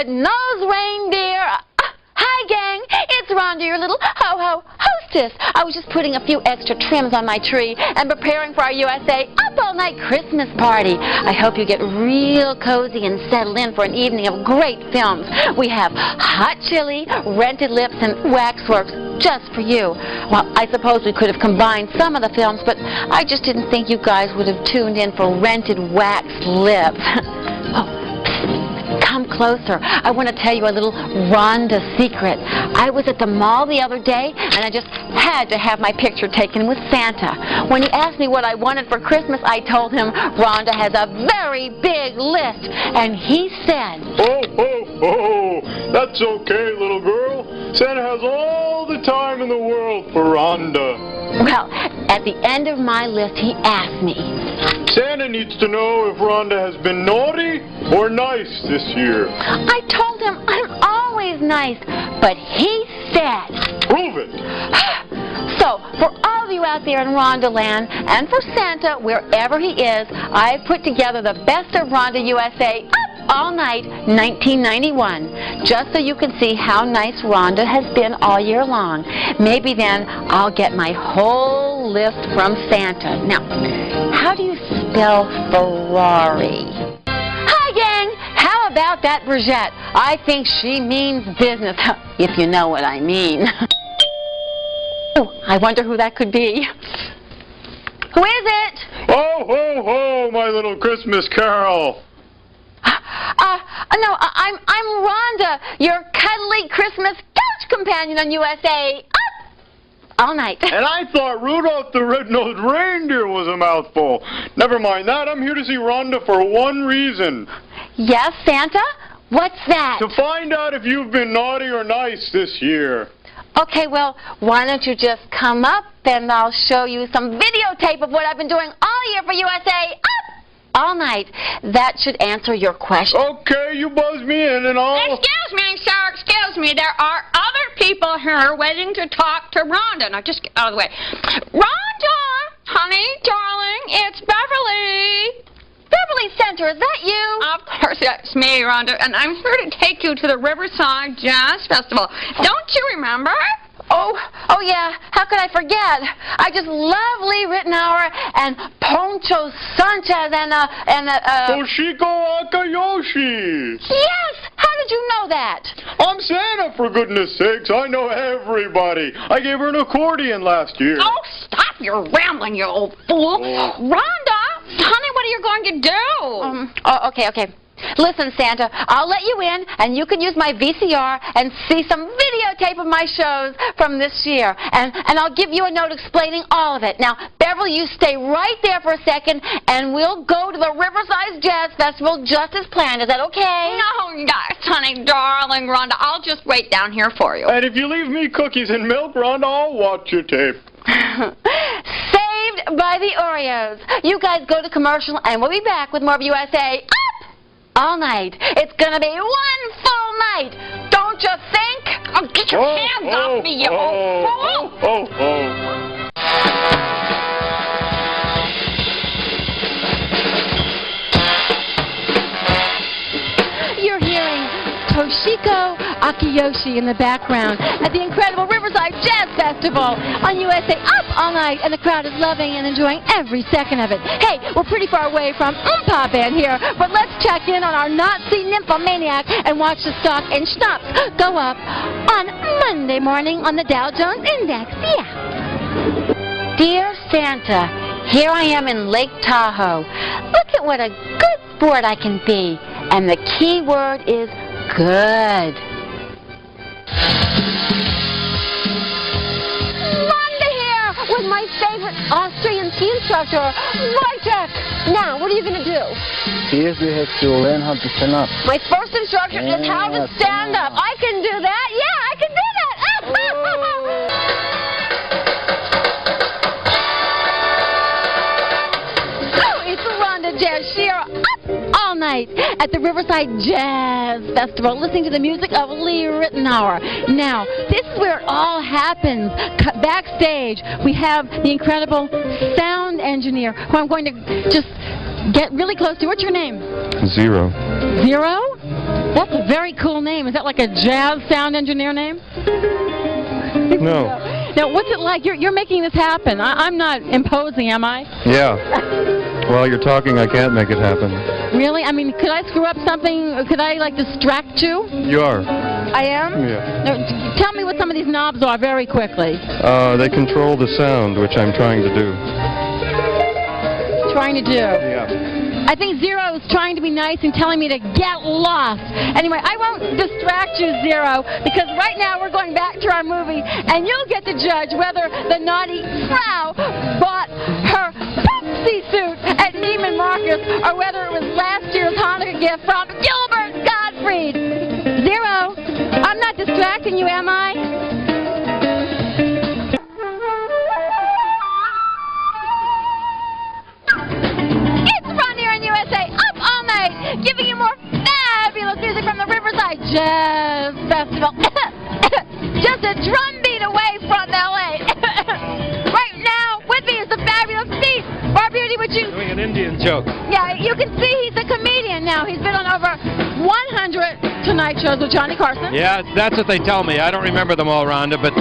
Red-nosed reindeer. Hi, gang. It's Rhonda, your little ho-ho hostess. I was just putting a few extra trims on my tree and preparing for our USA up-all-night Christmas party. I hope you get real cozy and settle in for an evening of great films. We have Hot Chili, Rented Lips, and Waxwork just for you. Well, I suppose we could have combined some of the films, but I just didn't think you guys would have tuned in for Rented Wax Lips. Oh. Come closer. I want to tell you a little Rhonda secret. I was at the mall the other day, and I just had to have my picture taken with Santa. When he asked me what I wanted for Christmas, I told him Rhonda has a very big list, and he said, "Oh, oh, oh, that's okay, little girl. Santa has all the time in the world for Rhonda." Well, at the end of my list, he asked me, "Santa needs to know if Rhonda has been naughty or nice this year." I told him I'm always nice, but he said, "Prove it." So, for all of you out there in Rhonda Land, and for Santa, wherever he is, I've put together the best of Rhonda USA Up All Night 1991, just so you can see how nice Rhonda has been all year long. Maybe then I'll get my whole list from Santa. Now, how do you spell Ferrari? Hi, gang! How about that Brigitte? I think she means business, if you know what I mean. Oh, I wonder who that could be. Who is it? Oh, ho, ho, my little Christmas carol. No, I'm Rhonda, your cuddly Christmas couch companion on USA Up All Night. And I thought Rudolph the Red-Nosed Reindeer was a mouthful. Never mind that. I'm here to see Rhonda for one reason. Yes, Santa? What's that? To find out if you've been naughty or nice this year. Okay, well, why don't you just come up and I'll show you some videotape of what I've been doing all year for USA Up All Night. That should answer your question. Okay, you buzz me in and I'll... Excuse me, sir, excuse me. There are other people here waiting to talk to Rhonda. Now, just get out of the way. Rhonda! Honey, darling, it's Beverly. Beverly Center, is that you? Of course, it's me, Rhonda, and I'm here to take you to the Riverside Jazz Festival. Don't you remember? Oh yeah, how could I forget? I just lovely Written Hour and Pancho Sanchez and Toshiko Akayoshi. Yes! How did you know that? I'm Santa, for goodness sakes. I know everybody. I gave her an accordion last year. Oh, stop your rambling, you old fool. Oh. Rhonda, honey, what are you going to do? Okay. Listen, Santa, I'll let you in, and you can use my VCR and see some videotape of my shows from this year. And I'll give you a note explaining all of it. Now, Beverly, you stay right there for a second, and we'll go to the Riverside Jazz Festival just as planned. Is that okay? No, yes, honey, darling, Rhonda. I'll just wait down here for you. And if you leave me cookies and milk, Rhonda, I'll watch your tape. Saved by the Oreos. You guys go to commercial, and we'll be back with more of USA Up All Night. It's going to be one full night. Don't you think? Oh, get your hands off me, you old fool! You're hearing Toshiko Akayoshi in the background at the incredible Riverside Jazz Festival on USA Up All Night, and the crowd is loving and enjoying every second of it. Hey, we're pretty far away from Oompa Band here, but let's check in on our Nazi nymphomaniac and watch the stock and schnapps go up on Monday morning on the Dow Jones Index. Yeah. Dear Santa, here I am in Lake Tahoe. Look at what a good sport I can be, and the key word is good. Rhonda here with my favorite Austrian ski instructor, Wojtek. Now, what are you going to do? First, we have to learn how to stand up. My first instruction is how to stand up. I can do that. Yeah, I can do that. Oh, it's Rhonda Shear up all night at the Riverside Jazz Festival, listening to the music of Lee Rittenauer. Now, this is where it all happens. Backstage, we have the incredible sound engineer, who I'm going to just get really close to. What's your name? Zero. Zero? That's a very cool name. Is that like a jazz sound engineer name? No. Now, what's it like? You're making this happen. I'm not imposing, am I? Yeah. While you're talking, I can't make it happen. Really? I mean, could I screw up something? Could I, like, distract you? You are. I am? Yeah. Now, tell me what some of these knobs are very quickly. They control the sound, which I'm trying to do. Trying to do? Yeah. I think Zero is trying to be nice and telling me to get lost. Anyway, I won't distract you, Zero, because right now we're going back to our movie, and you'll get to judge whether the naughty Frau bought her poopsie suit at Neiman Marcus or whether it was last year's Hanukkah gift from Gilbert Gottfried. Zero, I'm not distracting you, am I? Giving you more fabulous music from the Riverside Jazz Festival. Just a drumbeat away from L.A. Right now, with me is the fabulous Steve. Barbeauty, would you... Doing an Indian joke. Yeah, you can see he's a comedian now. He's been on over 100 Tonight shows with Johnny Carson. Yeah, that's what they tell me. I don't remember them all, Rhonda, but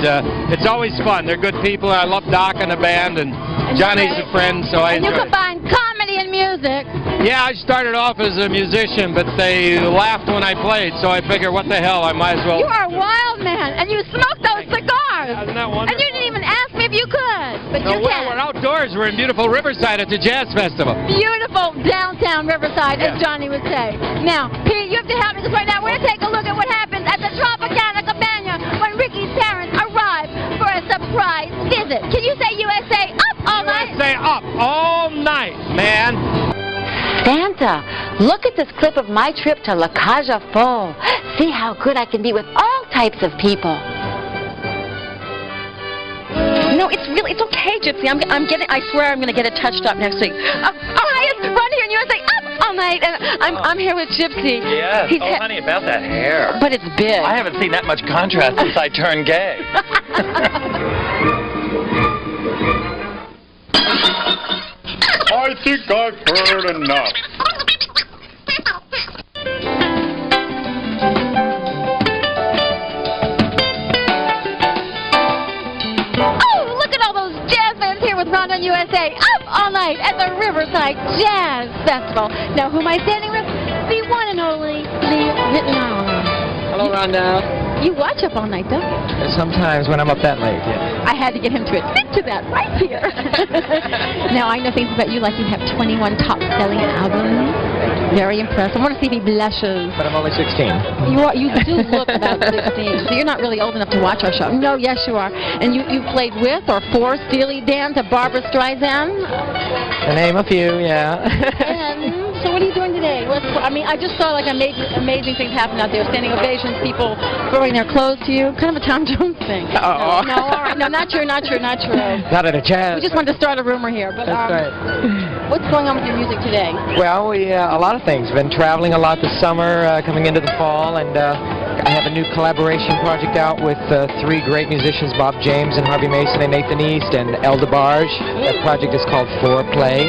it's always fun. They're good people. I love Doc and the band, and Johnny's a friend, so I enjoy it. And you combine comedy and music. Yeah, I started off as a musician, but they laughed when I played, so I figure, what the hell, I might as well. You are a wild man, and you smoke those cigars. Isn't that wonderful? And you didn't even ask me if you could, but you Well, can. we're outdoors. We're in beautiful Riverside at the Jazz Festival. Beautiful downtown Riverside, as Johnny would say. Now, Pete, you have to help me, because right now we're going to take a look at what happens at the Tropicana Cabana when Ricky's parents arrive for a surprise visit. Can you say USA up all night? USA up all night, man. Santa, look at this clip of my trip to La Caja Fall. See how good I can be with all types of people. No, it's okay, Gypsy. I swear I'm going to get it touched up next week. Hi, it's Rhonda here in USA up all night, and I'm here with Gypsy. Yes. Oh, honey, about that hair. But it's big. I haven't seen that much contrast since I turned gay. I think I've heard enough. Oh, look at all those jazz bands here with Rhonda on USA up all night at the Riverside Jazz Festival. Now, who am I standing with? The one and only Lee Rittenauer. Hello, Rhonda. You watch up all night, though. Sometimes when I'm up that late, yeah. I had to get him to admit to that right here. Now, I know things about you, like you have 21 top-selling albums. Very impressed. I want to see if he blushes. But I'm only 16. You do look about 16, so you're not really old enough to watch our show. No, yes, you are. And you played with or for Steely Dan to Barbra Streisand? To name a few, yeah. And so what are you doing today? I just saw like amazing things happen out there. Standing ovations, people throwing their clothes to you. Kind of a Tom Jones thing. Oh. No, all right. No, not true. Not at a jazz. We just wanted to start a rumor here. But, That's right. What's going on with your music today? Well, a lot of things. Been traveling a lot this summer, coming into the fall, and I have a new collaboration project out with three great musicians, Bob James and Harvey Mason and Nathan East and El DeBarge. That project is called Fourplay.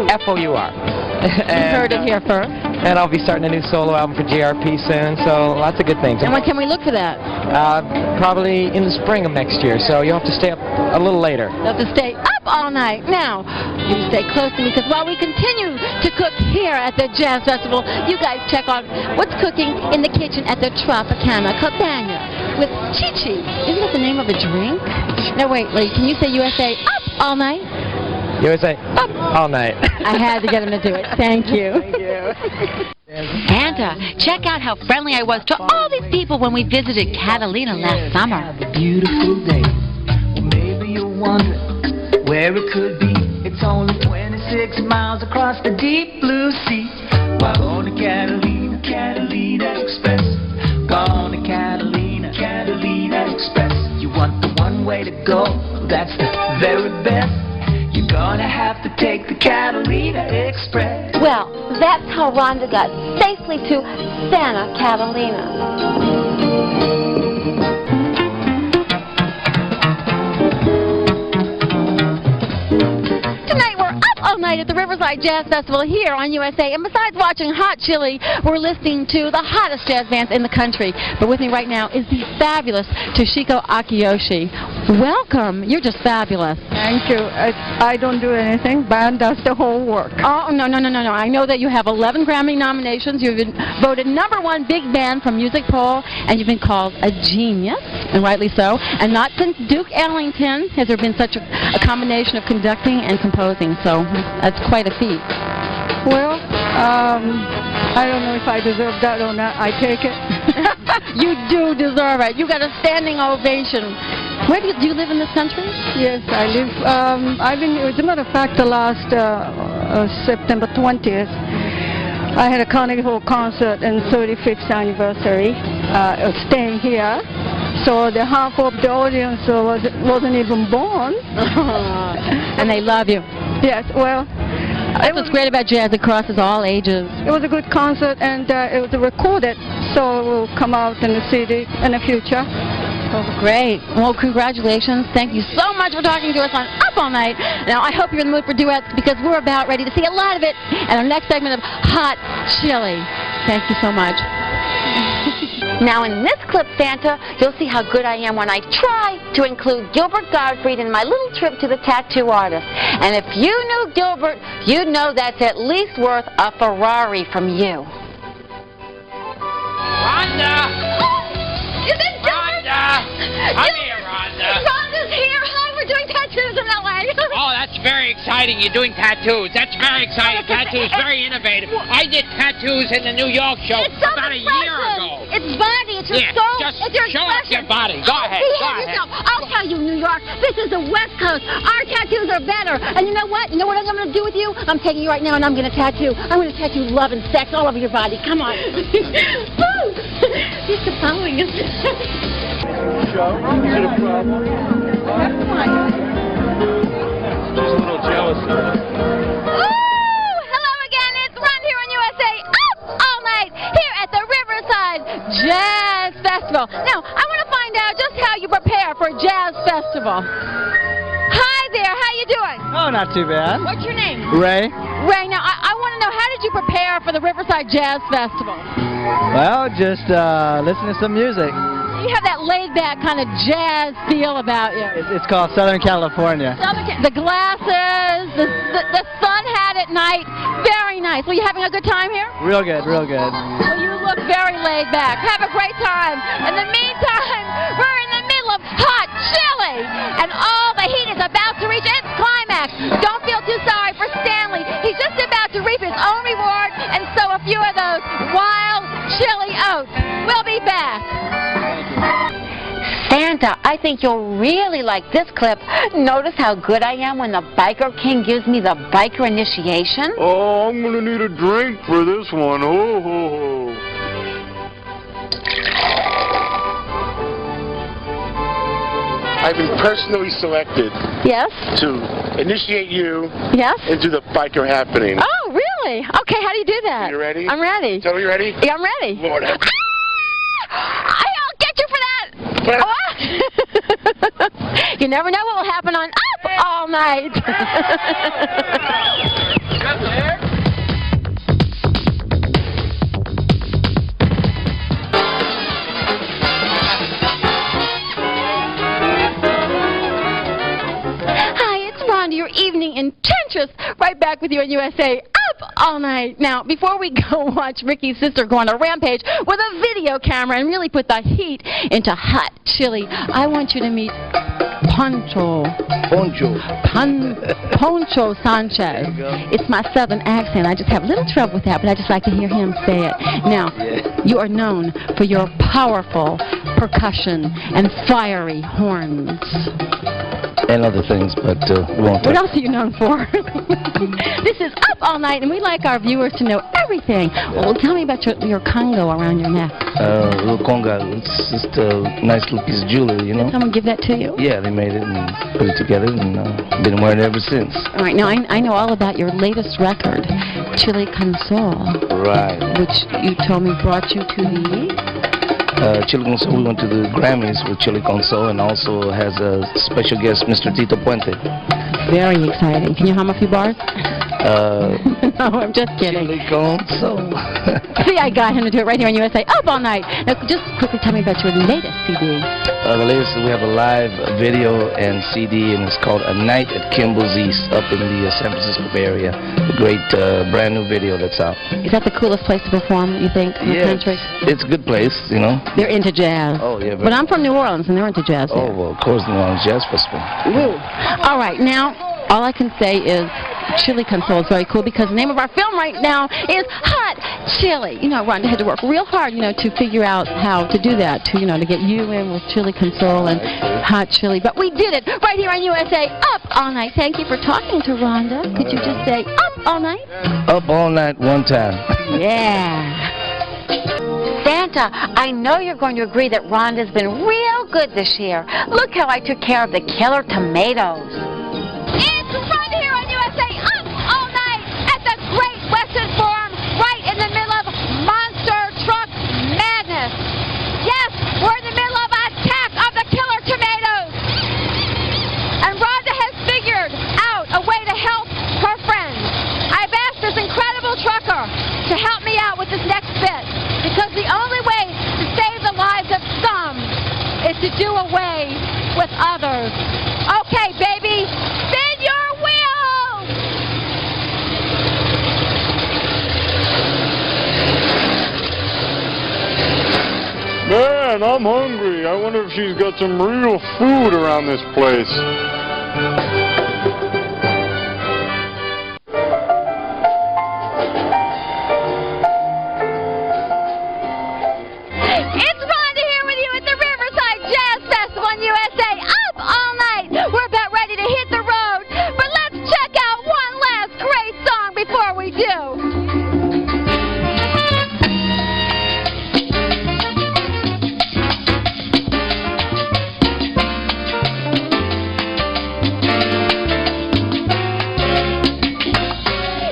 F-O-U-R. You heard it here first. And I'll be starting a new solo album for JRP soon, so lots of good things. And when can we look for that? Probably in the spring of next year, so you'll have to stay up a little later. You'll have to stay up all night. Now, you stay close to me, because while we continue to cook here at the Jazz Festival, you guys check out what's cooking in the kitchen at the Tropicana Cabana with Chi-Chi. Isn't that the name of a drink? No, wait, can you say USA up all night? USA up all night. I had to get him to do it. Thank you. Thank you. Santa, check out how friendly I was to all these people when we visited Catalina last summer. Beautiful day. Well, maybe you're wondering where it could be. It's only 26 miles across the deep blue sea. While on the Catalina, Catalina Express. While on the Catalina, Catalina Express. You want the one way to go, that's the very best. You're gonna have to take the Catalina Express. Well, that's how Rhonda got safely to Santa Catalina. All night at the Riverside Jazz Festival here on USA, and besides watching Hot Chili, we're listening to the hottest jazz bands in the country. But with me right now is the fabulous Toshiko Akiyoshi. Welcome. You're just fabulous. Thank you. I don't do anything. Band does the whole work. Oh, no. I know that you have 11 Grammy nominations. You've been voted #1 big band from Music Poll, and you've been called a genius, and rightly so. And not since Duke Ellington has there been such a combination of conducting and composing. So that's quite a feat. Well, I don't know if I deserve that or not. I take it. You do deserve it. You got a standing ovation. Where do you live in this country? Yes, I live. I've been, as a matter of fact, the last September 20th, I had a Carnegie Hall concert in 35th anniversary, staying here. So the half of the audience wasn't even born. And they love you. Yes, well. That's what's great about jazz. It crosses all ages. It was a good concert, and it was recorded, so it will come out in the CD in the future. Oh, great. Well, congratulations. Thank you so much for talking to us on Up All Night. Now, I hope you're in the mood for duets, because we're about ready to see a lot of it in our next segment of Hot Chili. Thank you so much. Now, in this clip, Santa, you'll see how good I am when I try to include Gilbert Gottfried in my little trip to the tattoo artist. And if you knew Gilbert, you'd know that's at least worth a Ferrari from you. Rhonda! Is it Gilbert? Rhonda! Come here, Rhonda. Rhonda's here. Hi, we're doing tattoos in LA. Oh, that's very exciting. You're doing tattoos. That's very exciting. Tattoos, very innovative. I did tattoos in the New York show about a year ago. It's body. It's your soul. Just it's your show off your body. Go ahead. Behave yourself. I'll tell you, New York. This is the West Coast. Our tattoos are better. And you know what? You know what I'm going to do with you? I'm taking you right now, and I'm going to tattoo. I'm going to tattoo love and sex all over your body. Come on. Woo! He's just following us. Show? Is it a problem? She's a little jealous of us. Hello again. It's Rhonda here on USA Up All Night here at the Riverside Jazz Festival. Now, I want to find out just how you prepare for a jazz festival. Hi there. How you doing? Oh, not too bad. What's your name? Ray? Ray, now I want to know, how did you prepare for the Riverside Jazz Festival? Well, just listen to some music. You have that laid-back kind of jazz feel about you. It's called Southern California. The glasses, the sun hat at night, very nice. Were you having a good time here? Real good, real good. Well, you look very laid back. Have a great time. In the meantime, we're in the middle of Hot Chili, and all the heat is about to reach its climax. Don't feel too sorry for Stanley. He's just about to reap his own reward, and so a few of those wild chili oats. We'll be back. Santa, I think you'll really like this clip. Notice how good I am when the Biker King gives me the biker initiation? Oh, I'm gonna need a drink for this one. Ho, ho, ho. I've been personally selected. Yes? To initiate you. Yes? Into the biker happening. Oh, really? Okay, how do you do that? You ready? I'm ready. Tell me you ready? Yeah, I'm ready. Lord, I'll get you for that! Oh. You never know what will happen on Up All Night. Hi, it's Rhonda, your evening enchantress, right back with you on USA Up All Night. Now, before we go watch Ricky's sister go on a rampage with a video camera and really put the heat into Hot Chili, I want you to meet Pancho Sanchez. It's my southern accent. I just have a little trouble with that, but I just like to hear him say it. Now, you are known for your powerful percussion and fiery horns. and other things, but we won't What touch. else are you known for? This is Up All Night, and we like our viewers to know everything. Well, tell me about your Congo around your neck. Little conga, it's just a nice little piece of jewelry, you know? Did someone give that to you? Yeah, they made it and put it together, and been wearing it ever since. All right, now I know all about your latest record, Chili Con Sol, Right. which you told me brought you to the... Chili Con Sol, we went to the Grammys with Chili Con Sol, and also has a special guest, Mr. Tito Puente. Very exciting. Can you hum a few bars? No, I'm just kidding. Chili Con Sol. See, I got him to do it right here on USA. Up All Night. Now, just quickly tell me about your latest CD. The latest, we have a live video and CD, and it's called A Night at Kimball's East, up in the San Francisco Bay Area. A great brand new video that's out. Is that the coolest place to perform, you think, in the country? It's a good place, you know. They're into jazz. Oh, yeah. But I'm from New Orleans, and they're into jazz. Oh, well, of course, New Orleans Jazz Festival. Woo. All right, now, all I can say is Chili Con Sol is very cool because the name of our film right now is Hot Chili. You know, Rhonda had to work real hard, you know, to figure out how to do that, to, you know, to get you in with Chili Con Sol and Hot Chili. But we did it right here on USA Up All Night. Thank you for talking to Rhonda. Could you just say Up All Night? Up all night, one time. Yeah. Santa, I know you're going to agree that Rhonda's been real good this year. Look how I took care of the killer tomatoes. It's Rhonda here on USA Up All Night at the Great Western Forum, right in the middle of Monster Truck Madness. Yes, we're in the middle of an attack of the killer tomatoes. And Rhonda has figured out a way to help her friends. I've asked this incredible trucker to help me out with this next bit, because the only way to save the lives of some is to do away with others. Okay, baby, spin your wheels! Man, I'm hungry. I wonder if she's got some real food around this place. It's Rhonda here with you at the Riverside Jazz Festival on USA Up All Night. We're about ready to hit the road, but let's check out one last great song before we do.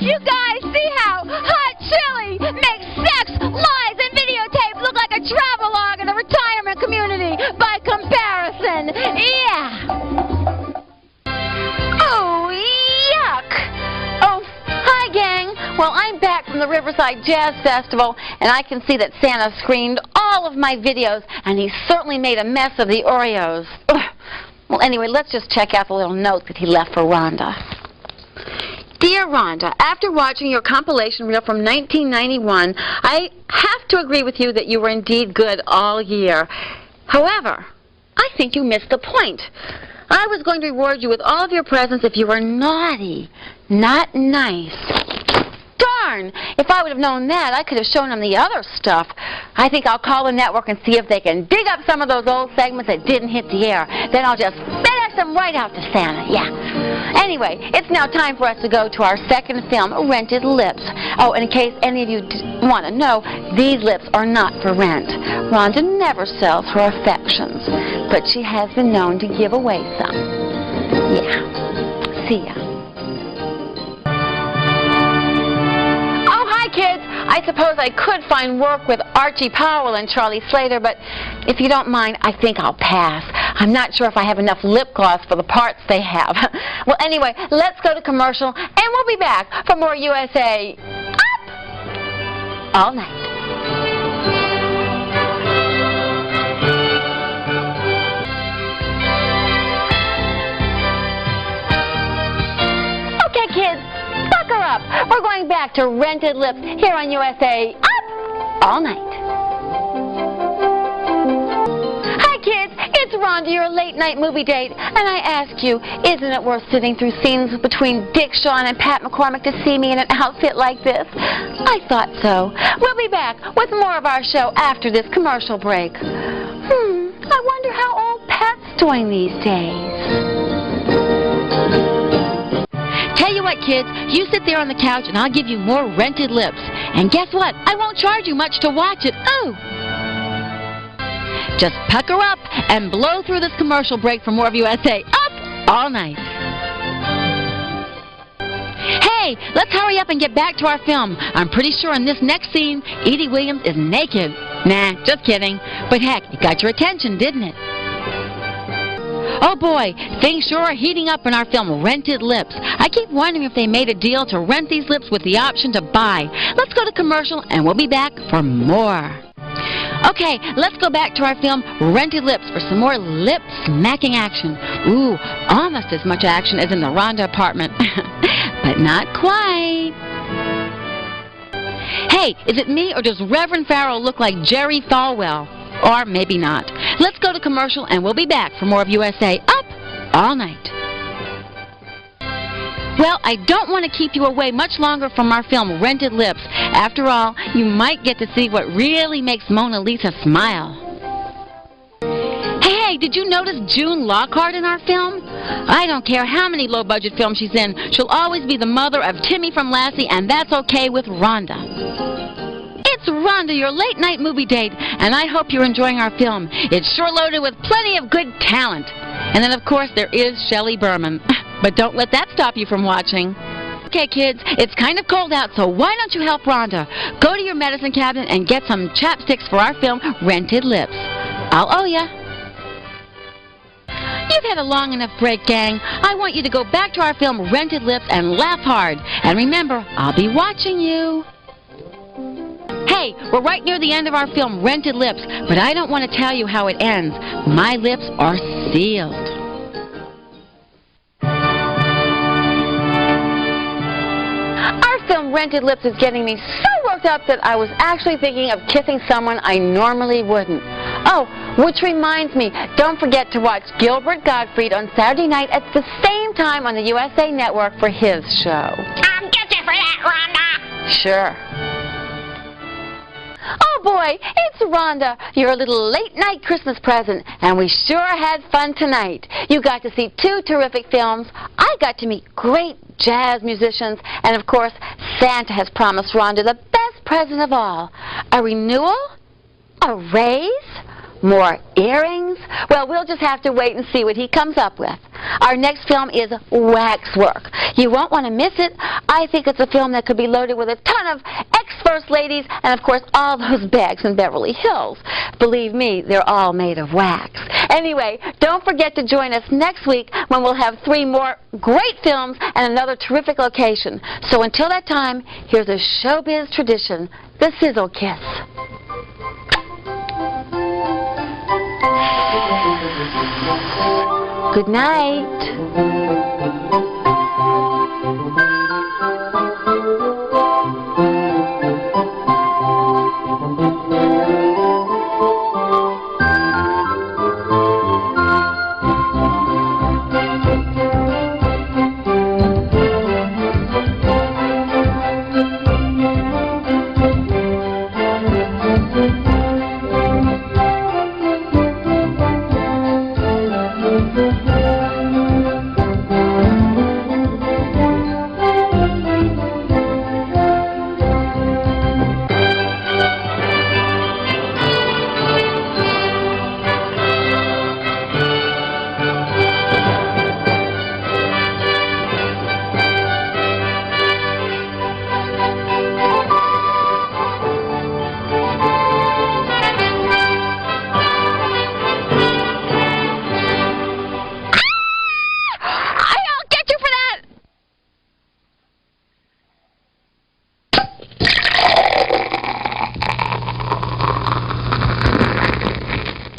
You guys see how Hot Chili makes sex, lies, and videotape look like a travelogue in the retirement community by comparison? Yeah. Oh, yuck! Oh, hi, gang. Well, I'm back from the Riverside Jazz Festival, and I can see that Santa screened all of my videos, and he certainly made a mess of the Oreos. Ugh. Well, anyway, let's just check out the little note that he left for Rhonda. Dear Rhonda, after watching your compilation reel from 1991, I have to agree with you that you were indeed good all year. However, I think you missed the point. I was going to reward you with all of your presents if you were naughty, not nice. Darn! If I would have known that, I could have shown them the other stuff. I think I'll call the network and see if they can dig up some of those old segments that didn't hit the air. Then I'll just FedEx them right out to Santa, yeah. Anyway, it's now time for us to go to our second film, Rented Lips. Oh, and in case any of you want to know, these lips are not for rent. Rhonda never sells her affections, but she has been known to give away some. Yeah. See ya. Kids, I suppose I could find work with Archie Powell and Charlie Slater, but if you don't mind, I think I'll pass. I'm not sure if I have enough lip gloss for the parts they have. Well, anyway, let's go to commercial, and we'll be back for more USA Up All Night. Okay, kids. Buckle up. We're going back to Rented Lips here on USA Up All Night. Hi, kids. It's Rhonda, your late-night movie date, and I ask you, isn't it worth sitting through scenes between Dick Shawn and Pat McCormick to see me in an outfit like this? I thought so. We'll be back with more of our show after this commercial break. I wonder how old Pat's doing these days. kids, you sit there on the couch and I'll give you more Rented Lips. And guess what? I won't charge you much to watch it. Oh! Just pucker up and blow through this commercial break for more of USA Up All Night. Hey, let's hurry up and get back to our film. I'm pretty sure in this next scene, Edie Williams is naked. Nah, just kidding. But heck, it got your attention, didn't it? Oh boy, things sure are heating up in our film Rented Lips. I keep wondering if they made a deal to rent these lips with the option to buy. Let's go to commercial and we'll be back for more. Okay, let's go back to our film Rented Lips for some more lip-smacking action. Ooh, almost as much action as in the Rhonda apartment. But not quite. Hey, is it me or does Reverend Farrell look like Jerry Falwell? Or maybe not. Let's go to commercial and we'll be back for more of USA Up All Night. Well, I don't want to keep you away much longer from our film Rented Lips. After all, you might get to see what really makes Mona Lisa smile. Hey, did you notice June Lockhart in our film? I don't care how many low-budget films she's in, she'll always be the mother of Timmy from Lassie, and that's okay with Rhonda. It's Rhonda, your late-night movie date, and I hope you're enjoying our film. It's sure loaded with plenty of good talent. And then, of course, there is Shelley Berman. But don't let that stop you from watching. Okay, kids, it's kind of cold out, so why don't you help Rhonda? Go to your medicine cabinet and get some chapsticks for our film, Rented Lips. I'll owe ya. You've had a long enough break, gang. I want you to go back to our film, Rented Lips, and laugh hard. And remember, I'll be watching you. Hey, we're right near the end of our film, Rented Lips, but I don't want to tell you how it ends. My lips are sealed. Our film Rented Lips is getting me so worked up that I was actually thinking of kissing someone I normally wouldn't. Oh, which reminds me, don't forget to watch Gilbert Gottfried on Saturday night at the same time on the USA Network for his show. I'll get you for that, Rhonda. Sure. Oh boy, it's Rhonda, your little late-night Christmas present, and we sure had fun tonight. You got to see 2 terrific films, I got to meet great jazz musicians, and of course, Santa has promised Rhonda the best present of all. A renewal? A raise? More earrings? Well, we'll just have to wait and see what he comes up with. Our next film is Waxwork. You won't want to miss it. I think it's a film that could be loaded with a ton of ex-first ladies and, of course, all those bags in Beverly Hills. Believe me, they're all made of wax. Anyway, don't forget to join us next week when we'll have 3 more great films and another terrific location. So until that time, here's a showbiz tradition, the Sizzle Kiss. Good night.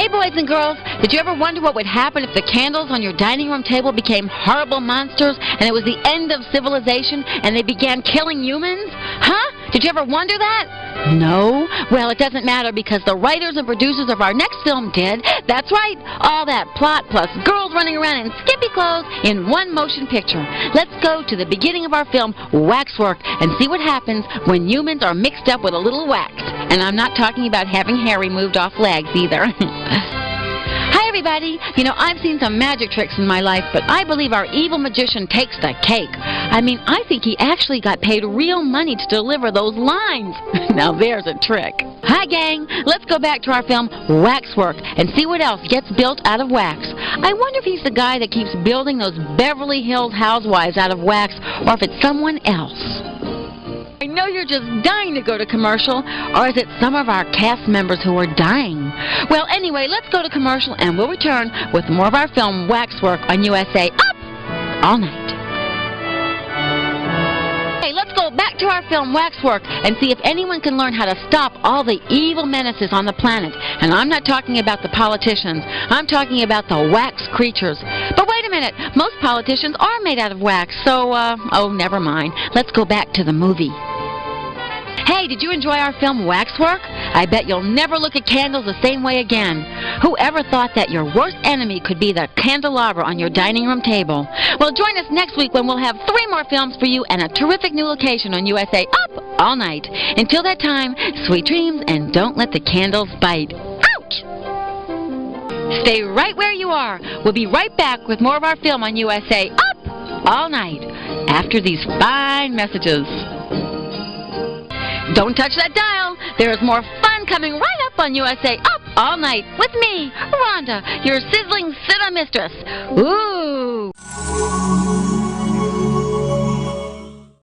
Boys and girls, did you ever wonder what would happen if the candles on your dining room table became horrible monsters and it was the end of civilization and they began killing humans? Huh? Did you ever wonder that? No? Well, it doesn't matter because the writers and producers of our next film did. That's right. All that plot plus girls running around in skimpy clothes in one motion picture. Let's go to the beginning of our film, Waxwork, and see what happens when humans are mixed up with a little wax. And I'm not talking about having hair removed off legs either. Hi Hi, everybody. You know, I've seen some magic tricks in my life, but I believe our evil magician takes the cake. I mean, I think he actually got paid real money to deliver those lines. Now, there's a trick. Hi, gang. Let's go back to our film Waxwork and see what else gets built out of wax. I wonder if he's the guy that keeps building those Beverly Hills housewives out of wax, or if it's someone else. I know you're just dying to go to commercial, or is it some of our cast members who are dying? Well, anyway, let's go to commercial, and we'll return with more of our film Waxwork on USA Up All Night. Hey, let's go back to our film Waxwork and see if anyone can learn how to stop all the evil menaces on the planet. And I'm not talking about the politicians. I'm talking about the wax creatures. But wait a minute. Most politicians are made out of wax, so, oh, never mind. Let's go back to the movie. Hey, did you enjoy our film Waxwork? I bet you'll never look at candles the same way again. Whoever thought that your worst enemy could be the candelabra on your dining room table? Well, join us next week when we'll have 3 more films for you and a terrific new location on USA Up All Night. Until that time, sweet dreams and don't let the candles bite. Ouch! Stay right where you are. We'll be right back with more of our film on USA Up All Night after these fine messages. Don't touch that dial. There is more fun coming right up on USA Up All Night with me, Rhonda, your sizzling cinema mistress. Ooh.